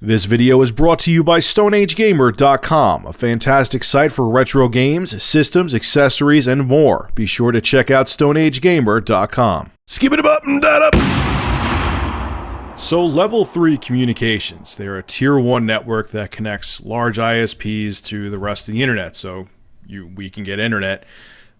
This video is brought to you by StoneAgeGamer.com, a fantastic site for retro games, systems, accessories, and more. Be sure to check out StoneAgeGamer.com. Skip it up and that up! So Level 3 Communications, they're a Tier 1 network that connects large ISPs to the rest of the internet, so we can get internet.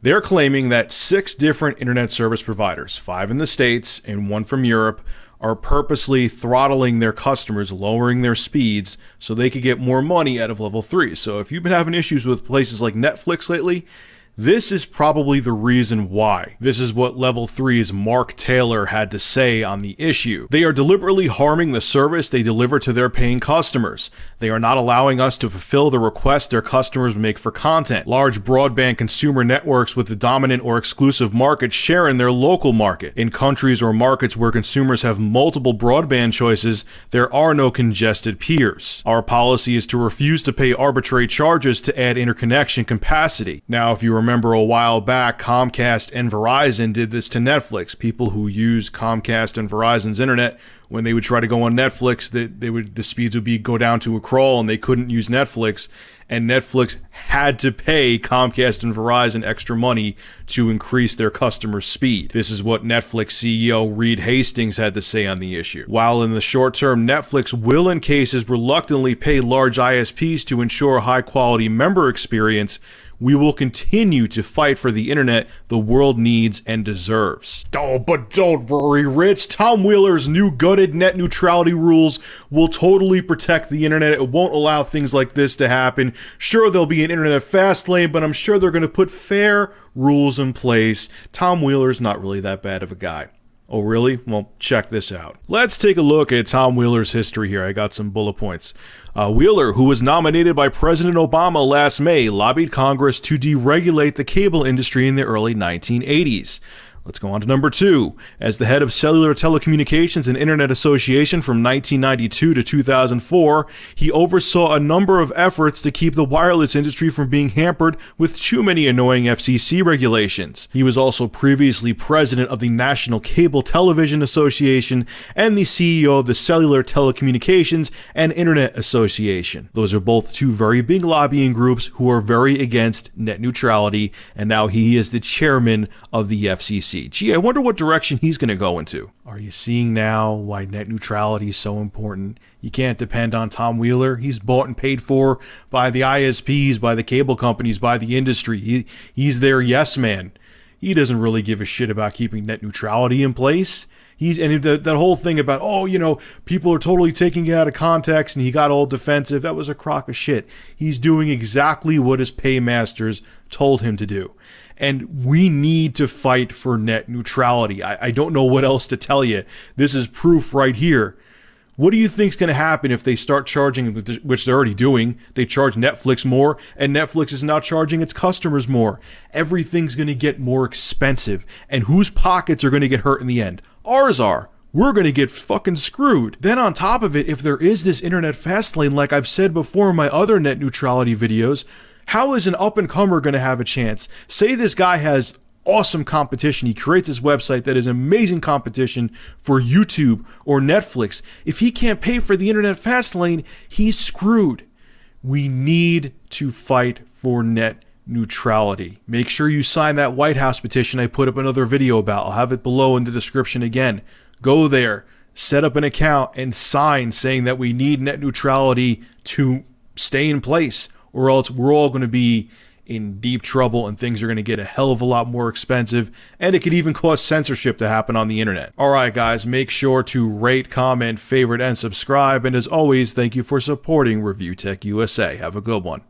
They're claiming that 6 different internet service providers, 5 in the States and 1 from Europe, are purposely throttling their customers, lowering their speeds so they could get more money out of Level 3. So if you've been having issues with places like Netflix lately, this is probably the reason why. This is what Level 3's Mark Taylor had to say on the issue. They are deliberately harming the service they deliver to their paying customers. They are not allowing us to fulfill the requests their customers make for content. Large broadband consumer networks with the dominant or exclusive market share in their local market. In countries or markets where consumers have multiple broadband choices, there are no congested peers. Our policy is to refuse to pay arbitrary charges to add interconnection capacity. Now, if you remember a while back, Comcast and Verizon did this to Netflix. People who use Comcast and Verizon's internet, when they would try to go on Netflix, the speeds would go down to a crawl and they couldn't use Netflix, and Netflix had to pay Comcast and Verizon extra money to increase their customer speed. This is what Netflix CEO Reed Hastings had to say on the issue. While in the short term, Netflix will in cases reluctantly pay large ISPs to ensure a high quality member experience, we will continue to fight for the internet the world needs and deserves. Oh, but don't worry, Rich. Tom Wheeler's new gutted net neutrality rules will totally protect the internet. It won't allow things like this to happen. Sure, there'll be an internet fast lane, but I'm sure they're going to put fair rules in place. Tom Wheeler's not really that bad of a guy. Oh, really? Well, check this out. Let's take a look at Tom Wheeler's history here. I got some bullet points. Wheeler, who was nominated by President Obama last May, lobbied Congress to deregulate the cable industry in the early 1980s. Let's go on to number 2. As the head of Cellular Telecommunications and Internet Association from 1992 to 2004, he oversaw a number of efforts to keep the wireless industry from being hampered with too many annoying FCC regulations. He was also previously president of the National Cable Television Association and the CEO of the Cellular Telecommunications and Internet Association. Those are both 2 very big lobbying groups who are very against net neutrality, and now he is the chairman of the FCC. Gee, I wonder what direction he's going to go into. Are you seeing now why net neutrality is so important? You can't depend on Tom Wheeler. He's bought and paid for by the ISPs, by the cable companies, by the industry. He's their yes man. He doesn't really give a shit about keeping net neutrality in place. That whole thing about, people are totally taking it out of context and he got all defensive, that was a crock of shit. He's doing exactly what his paymasters told him to do. And we need to fight for net neutrality. I don't know what else to tell you. This is proof right here. What do you think's going to happen if they start charging, which they're already doing, they charge Netflix more, and Netflix is now charging its customers more? Everything's going to get more expensive, and whose pockets are going to get hurt in the end? Ours are. We're going to get fucking screwed. Then on top of it, if there is this internet fast lane, like I've said before in my other net neutrality videos, how is an up-and-comer going to have a chance? Say this guy has awesome competition. He creates this website that is amazing competition for YouTube or Netflix. If he can't pay for the internet fast lane, he's screwed. We need to fight for net neutrality. Make sure you sign that White House petition I put up another video about. I'll have it below in the description again. Go there, set up an account, and sign saying that we need net neutrality to stay in place, or else we're all going to be in deep trouble and things are going to get a hell of a lot more expensive, and it could even cause censorship to happen on the internet. Alright guys, make sure to rate, comment, favorite, and subscribe, and as always, thank you for supporting Review Tech USA. Have a good one.